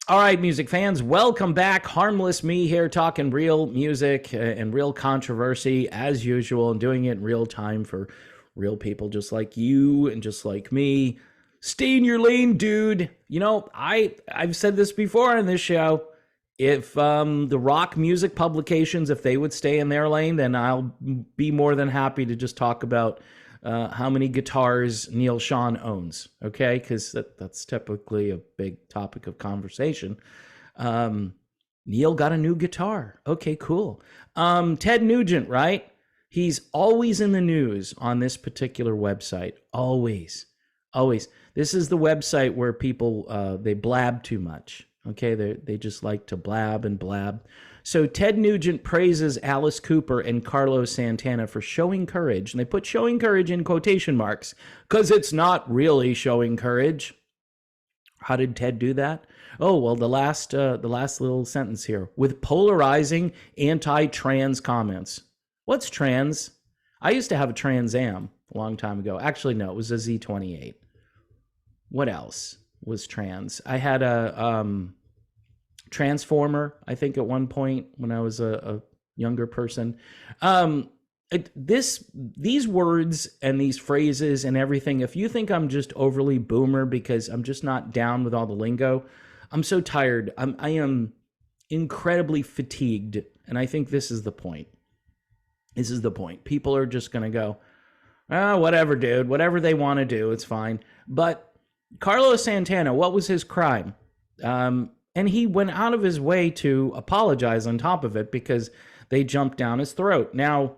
All right, music fans, welcome back. Harmless me here talking real music and real controversy as usual and doing it in real time for real people just like you and just like me. Stay in your lane, dude. I've said this before on this show. If the rock music publications, if they would stay in their lane, then I'll be more than happy to just talk about how many guitars Neil Sean owns, okay? Because that's typically a big topic of conversation. Neil got a new guitar. Okay, cool. Ted Nugent, right? He's always in the news on this particular website. Always. Always. This is the website where people, they blab too much. Okay, they just like to blab and blab. So Ted Nugent praises Alice Cooper and Carlos Santana for showing courage. And they put showing courage in quotation marks because it's not really showing courage. How did Ted do that? Oh, well, the last little sentence here. With polarizing anti-trans comments. What's trans? I used to have a Trans Am a long time ago. Actually, no, it was a Z28. What else was trans? I had a Transformer, I think, at one point when I was a younger person. These words and these phrases and everything, if you think I'm just overly boomer because I'm just not down with all the lingo, I'm so tired. I am incredibly fatigued, and I think this is the point. This is the point. People are just going to go, whatever, dude. Whatever they want to do, it's fine. But Carlos Santana, what was his crime? And he went out of his way to apologize on top of it because they jumped down his throat. Now,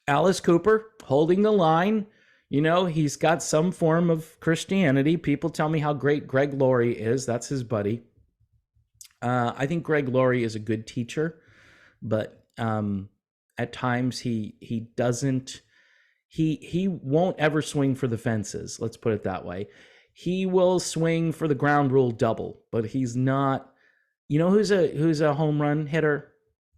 Alice Cooper holding the line, he's got some form of Christianity. People tell me how great Greg Laurie is. That's his buddy. I think Greg Laurie is a good teacher, but at times he doesn't, he won't ever swing for the fences. Let's put it that way. He will swing for the ground rule double, but he's not. Who's a home run hitter?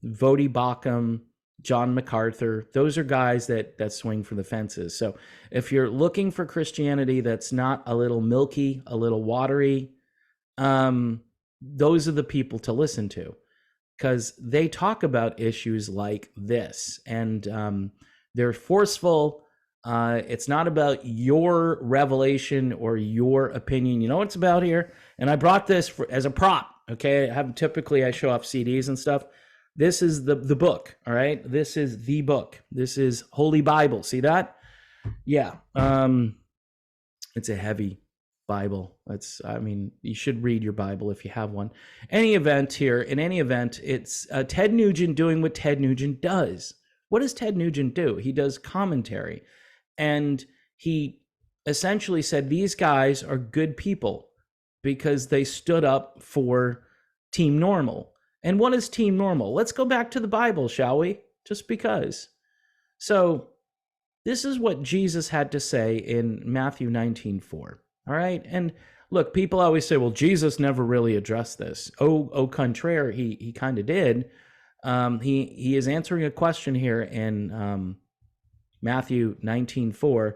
Vody Bacham, John MacArthur. Those are guys that swing for the fences. So if you're looking for Christianity that's not a little milky, a little watery, those are the people to listen to because they talk about issues like this, and they're forceful. It's not about your revelation or your opinion. You know what it's about here? And I brought this as a prop, okay? I show off CDs and stuff. This is the book, all right? This is the book. This is Holy Bible. See that? Yeah. It's a heavy Bible. You should read your Bible if you have one. In any event, it's Ted Nugent doing what Ted Nugent does. What does Ted Nugent do? He does commentary. And he essentially said these guys are good people because they stood up for Team Normal. And what is Team Normal? Let's go back to the Bible, shall we? Just because. So this is what Jesus had to say in Matthew 19:4. All right? And look, people always say, well, Jesus never really addressed this. Au contraire, he kind of did. He is answering a question here in Matthew 19:4,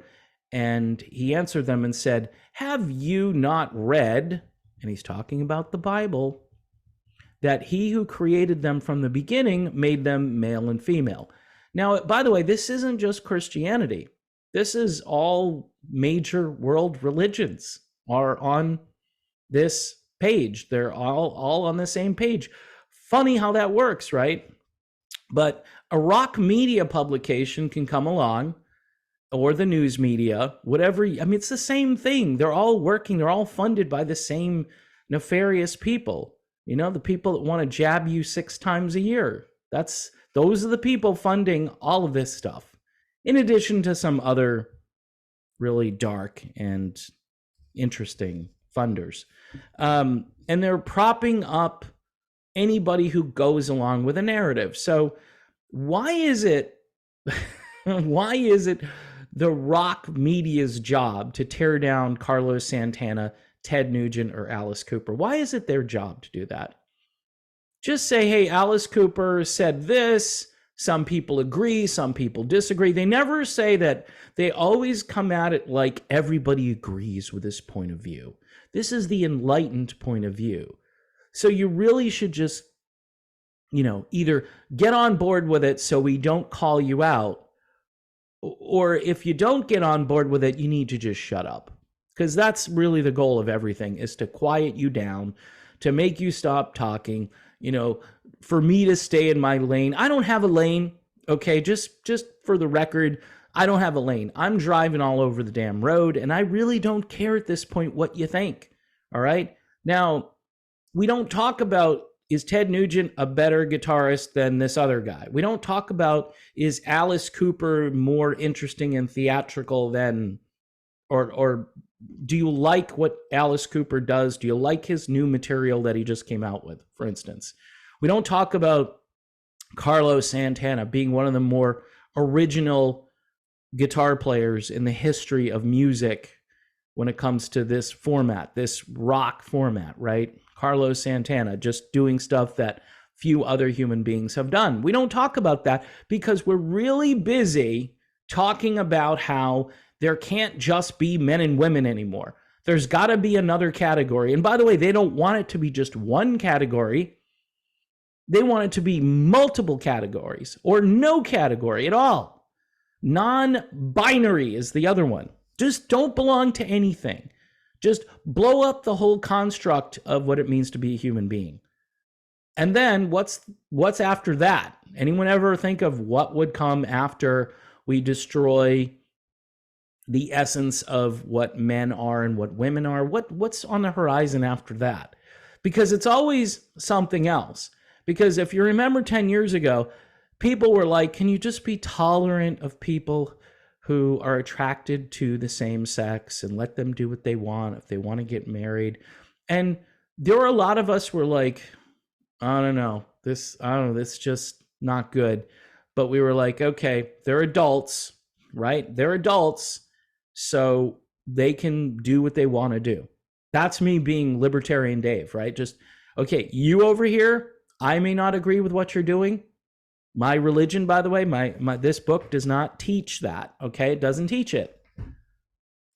and he answered them and said, have you not read, and he's talking about the Bible, that he who created them from the beginning made them male and female? Now, by the way, this isn't just Christianity. This is all major world religions are on this page. They're all on the same page. Funny how that works, right? But a rock media publication can come along, or the news media, whatever. It's the same thing. They're all working. They're all funded by the same nefarious people. The people that want to jab you 6 times a year. Those are the people funding all of this stuff. In addition to some other really dark and interesting funders. And they're propping up anybody who goes along with a narrative. So why is it the rock media's job to tear down Carlos Santana, Ted Nugent, or Alice Cooper? Why is it their job to do that? Just say, hey, Alice Cooper said this. Some people agree, some people disagree. They never say that. They always come at it like everybody agrees with this point of view. This is the enlightened point of view. So you really should just, either get on board with it so we don't call you out, or if you don't get on board with it, you need to just shut up. Because that's really the goal of everything, is to quiet you down, to make you stop talking, for me to stay in my lane. I don't have a lane, okay? Just for the record, I don't have a lane. I'm driving all over the damn road, and I really don't care at this point what you think, all right? Now, we don't talk about, is Ted Nugent a better guitarist than this other guy? We don't talk about, is Alice Cooper more interesting and theatrical than, or do you like what Alice Cooper does? Do you like his new material that he just came out with, for instance? We don't talk about Carlos Santana being one of the more original guitar players in the history of music when it comes to this format, this rock format, right? Carlos Santana just doing stuff that few other human beings have done. We don't talk about that because we're really busy talking about how there can't just be men and women anymore. There's got to be another category. And by the way, they don't want it to be just one category. They want it to be multiple categories or no category at all. Non-binary is the other one. Just don't belong to anything. Just blow up the whole construct of what it means to be a human being. And then what's after that? Anyone ever think of what would come after we destroy the essence of what men are and what women are? What's on the horizon after that? Because it's always something else. Because if you remember 10 years ago, people were like, can you just be tolerant of people who are attracted to the same sex and let them do what they want if they want to get married? And there were a lot of us were like, I don't know, this just not good. But we were like, okay, they're adults, right? They're adults, so they can do what they want to do. That's me being libertarian Dave, right? Just, okay, you over here, I may not agree with what you're doing. My religion, by the way, my this book does not teach that, okay? It doesn't teach it.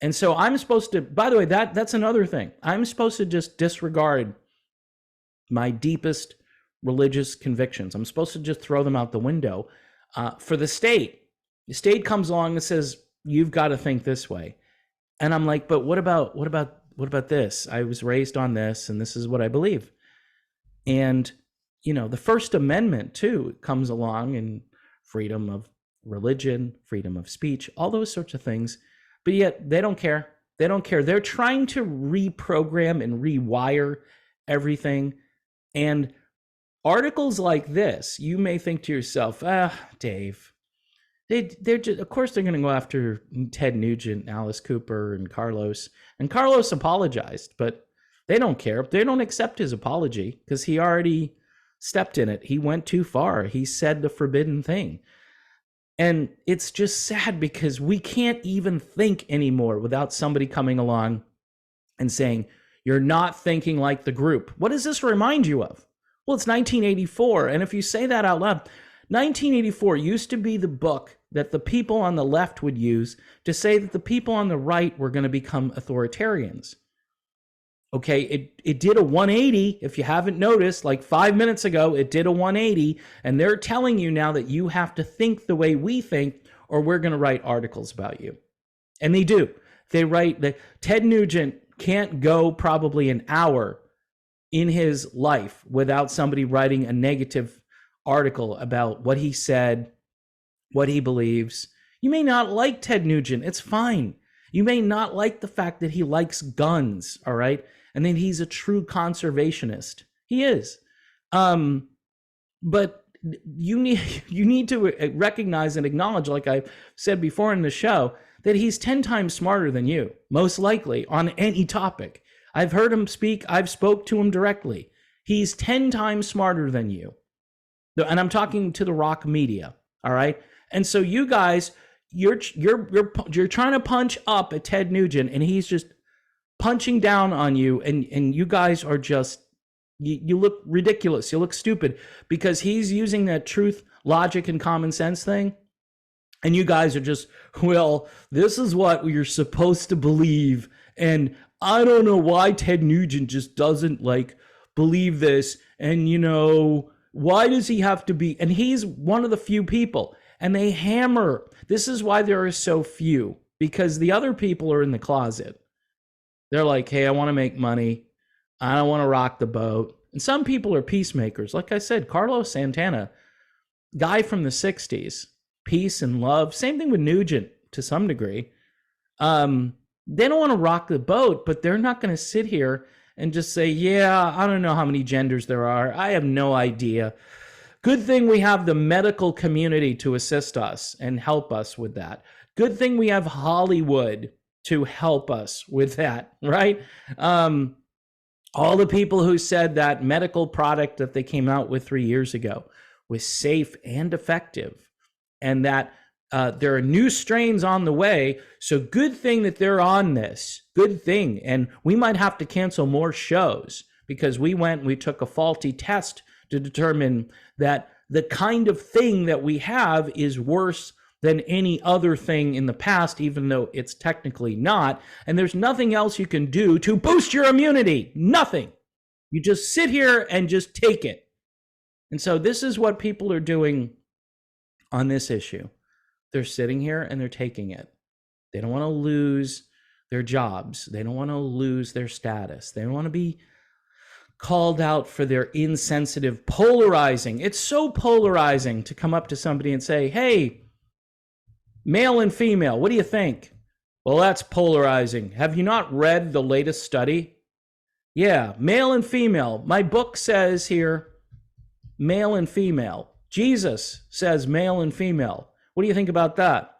And so I'm supposed to, by the way, that's another thing. I'm supposed to just disregard my deepest religious convictions. I'm supposed to just throw them out the window for the state. The state comes along and says, you've got to think this way. And I'm like, but what about this? I was raised on this, and this is what I believe. And the First Amendment, too, comes along, and freedom of religion, freedom of speech, all those sorts of things. But yet they don't care. They don't care. They're trying to reprogram and rewire everything. And articles like this, you may think to yourself, Dave, they're just, of course they're going to go after Ted Nugent, Alice Cooper, and Carlos. And Carlos apologized, but they don't care. They don't accept his apology because he already stepped in it. He went too far. He said the forbidden thing. And it's just sad because we can't even think anymore without somebody coming along and saying, you're not thinking like the group. What does this remind you of? Well, it's 1984. And if you say that out loud, 1984 used to be the book that the people on the left would use to say that the people on the right were going to become authoritarians. Okay, it did a 180. If you haven't noticed, like 5 minutes ago, it did a 180. And they're telling you now that you have to think the way we think, or we're going to write articles about you. And they do. They write that Ted Nugent can't go probably an hour in his life without somebody writing a negative article about what he said, what he believes. You may not like Ted Nugent. It's fine. You may not like the fact that he likes guns, all right? And then he's a true conservationist. He is. But you need to recognize and acknowledge, like I said before in the show, that he's 10 times smarter than you, most likely, on any topic. I've heard him speak. I've spoke to him directly. He's 10 times smarter than you. And I'm talking to the rock media, all right? And so you guys, you're trying to punch up at Ted Nugent, and he's just punching down on you, and you guys are just, you look ridiculous. You look stupid because he's using that truth, logic, and common sense thing. And you guys are just, well, this is what you're supposed to believe. And I don't know why Ted Nugent just doesn't like believe this. And, why does he have to be? And he's one of the few people. And they hammer. This is why there are so few, because the other people are in the closet. They're like, hey, I want to make money. I don't want to rock the boat. And some people are peacemakers. Like I said, Carlos Santana, guy from the 60s, peace and love. Same thing with Nugent to some degree. They don't want to rock the boat, but they're not going to sit here and just say, yeah, I don't know how many genders there are. I have no idea. Good thing we have the medical community to assist us and help us with that. Good thing we have Hollywood to help us with that, right? All the people who said that medical product that they came out with 3 years ago was safe and effective, and that there are new strains on the way. So good thing that they're on this. Good thing. And we might have to cancel more shows because we took a faulty test to determine that the kind of thing that we have is worse than any other thing in the past, even though it's technically not. And there's nothing else you can do to boost your immunity. Nothing. You just sit here and just take it. And so this is what people are doing on this issue. They're sitting here and they're taking it. They don't want to lose their jobs. They don't want to lose their status. They don't want to be called out for their insensitive polarizing. It's so polarizing to come up to somebody and say, hey, male and female, what do you think? Well, that's polarizing. Have you not read the latest study? Yeah, male and female. My book says here, male and female. Jesus says male and female. What do you think about that?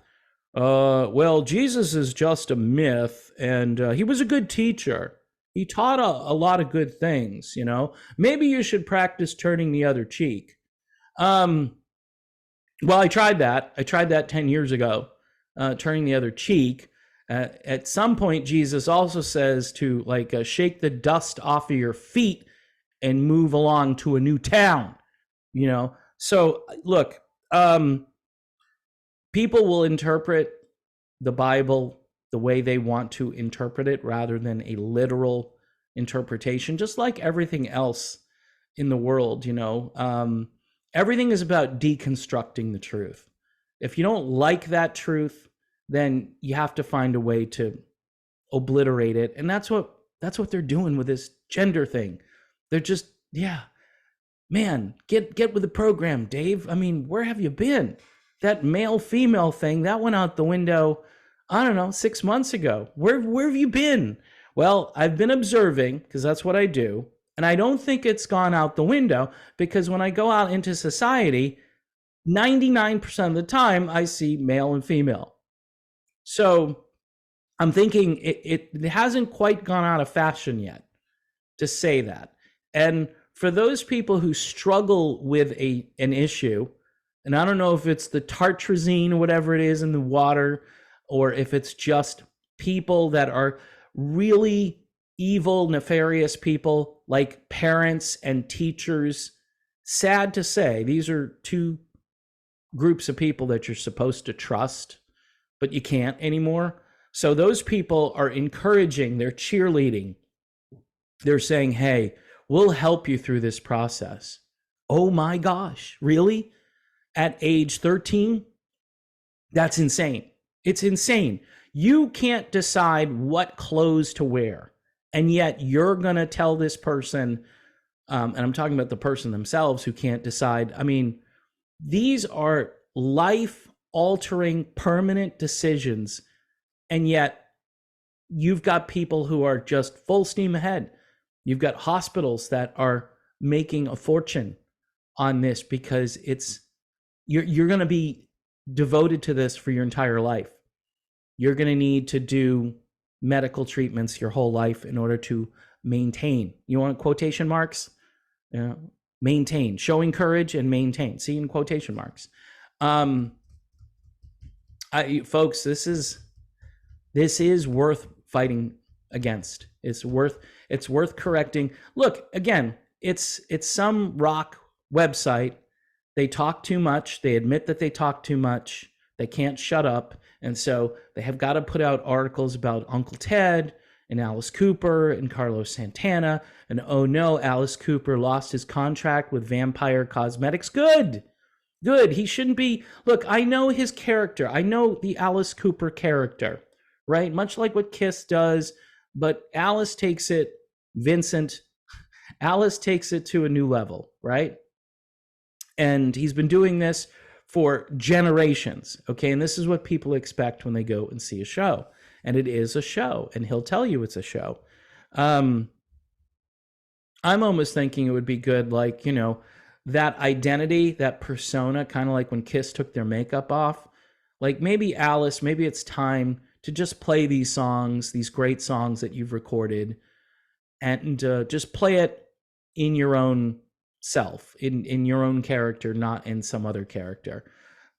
Well, Jesus is just a myth, and he was a good teacher. He taught a lot of good things, Maybe you should practice turning the other cheek. Well, I tried that. I tried that 10 years ago, turning the other cheek. At some point, Jesus also says to shake the dust off of your feet and move along to a new town, So look, people will interpret the Bible the way they want to interpret it rather than a literal interpretation, just like everything else in the world, everything is about deconstructing the truth. If you don't like that truth, then you have to find a way to obliterate it. And that's what they're doing with this gender thing. They're just, man, get with the program, Dave. I mean, where have you been? That male-female thing, that went out the window, I don't know, 6 months ago. Where have you been? Well, I've been observing, because that's what I do. And I don't think it's gone out the window, because when I go out into society, 99% of the time, I see male and female. So I'm thinking it hasn't quite gone out of fashion yet to say that. And for those people who struggle with an issue, and I don't know if it's the tartrazine or whatever it is in the water, or if it's just people that are really evil, nefarious people like parents and teachers. Sad to say, these are two groups of people that you're supposed to trust, but you can't anymore. So those people are encouraging, they're cheerleading. They're saying, hey, we'll help you through this process. Oh my gosh, really? At age 13? That's insane. It's insane. You can't decide what clothes to wear, and yet you're going to tell this person, and I'm talking about the person themselves who can't decide. I mean, these are life-altering, permanent decisions, and yet you've got people who are just full steam ahead. You've got hospitals that are making a fortune on this because you're going to be devoted to this for your entire life. You're going to need to do medical treatments your whole life in order to maintain. You want quotation marks? Maintain, showing courage and maintain. See, in quotation marks. Folks, this is worth fighting against. It's worth correcting. Look, again, it's some rock website. They talk too much. They admit that they talk too much. They can't shut up. And so they have got to put out articles about Uncle Ted and Alice Cooper and Carlos Santana. And oh no, Alice Cooper lost his contract with Vampire Cosmetics. Good. Good. He shouldn't be. Look, I know his character. I know the Alice Cooper character, right? Much like what Kiss does, but Alice takes it, Vincent, Alice takes it to a new level, right? And he's been doing this for generations, okay? And this is what people expect when they go and see a show. And it is a show, and he'll tell you it's a show. I'm almost thinking it would be good, like, you know, that identity, that persona, kind of like when Kiss took their makeup off. Like maybe Alice, maybe it's time to just play these songs, these great songs that you've recorded, and just play it in your own self, in your own character, not in some other character.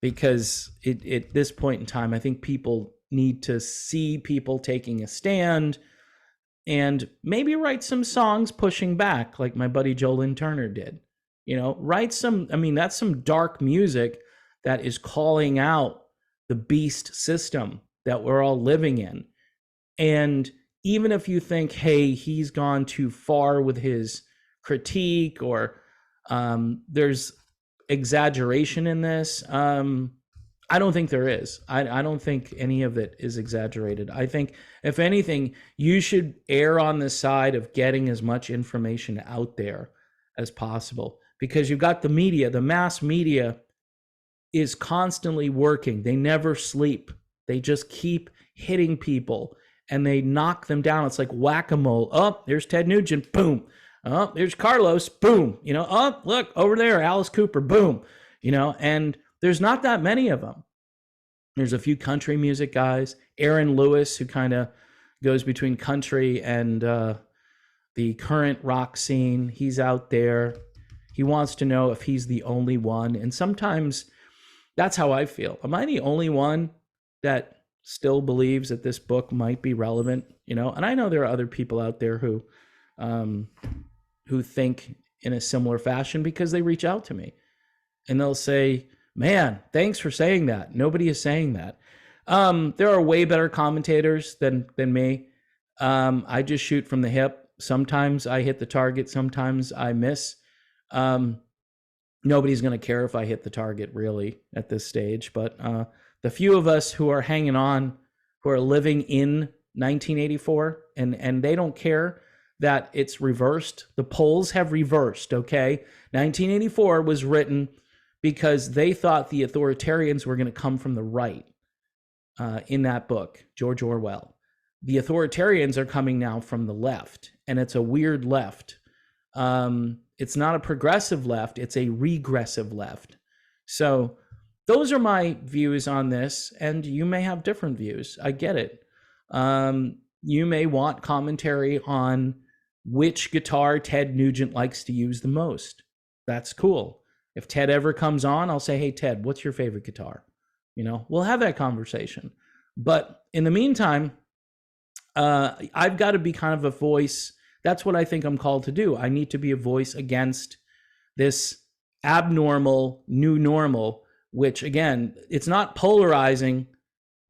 Because at this point in time, I think people need to see people taking a stand and maybe write some songs pushing back, like my buddy Joe Lynn Turner did. You know, write some, I mean, that's some dark music that is calling out the beast system that we're all living in. And even if you think, hey, he's gone too far with his critique, or there's exaggeration in this, I don't think there is. I don't think any of it is exaggerated. I think, if anything, you should err on the side of getting as much information out there as possible, because you've got the media. The mass media is constantly working. They never sleep. They just keep hitting people and they knock them down. It's like whack-a-mole. Oh, there's Ted Nugent. Boom. Oh, there's Carlos. Boom. You know, oh, look over there, Alice Cooper. Boom. You know, and there's not that many of them. There's a few country music guys. Aaron Lewis, who kind of goes between country and the current rock scene. He's out there. He wants to know if he's the only one. And sometimes that's how I feel. Am I the only one that still believes that this book might be relevant? You know, and I know there are other people out there who think in a similar fashion, because they reach out to me and they'll say, man, thanks for saying that. Nobody is saying that. There are way better commentators than me. I just shoot from the hip. Sometimes I hit the target. Sometimes I miss. Nobody's going to care if I hit the target really at this stage. But the few of us who are hanging on, who are living in 1984, and they don't care that it's reversed. The polls have reversed, okay? 1984 was written because they thought the authoritarians were going to come from the right in that book, George Orwell. The authoritarians are coming now from the left, and it's a weird left. It's not a progressive left, it's a regressive left. So those are my views on this, and you may have different views. I get it. You may want commentary on which guitar Ted Nugent likes to use the most. That's cool. If Ted ever comes on, I'll say, hey, Ted, what's your favorite guitar? You know, we'll have that conversation. But in the meantime, I've got to be kind of a voice. That's what I think I'm called to do. I need to be a voice against this abnormal new normal, which, again, it's not polarizing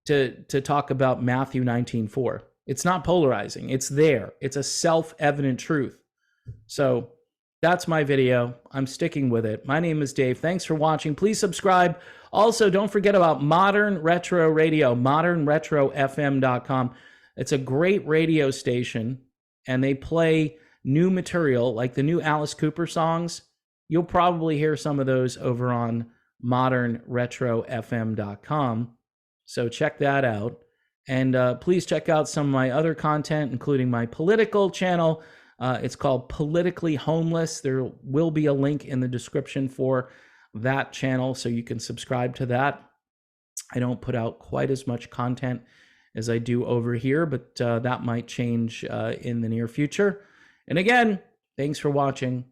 to talk about Matthew 19:4. It's not polarizing. It's there. It's a self-evident truth. So that's my video. I'm sticking with it. My name is Dave. Thanks for watching. Please subscribe. Also, don't forget about Modern Retro Radio, modernretrofm.com. It's a great radio station, and they play new material, like the new Alice Cooper songs. You'll probably hear some of those over on modernretrofm.com. So check that out. And please check out some of my other content, including my political channel. It's called Politically Homeless. There will be a link in the description for that channel, so you can subscribe to that. I don't put out quite as much content as I do over here, but that might change in the near future. And again, thanks for watching.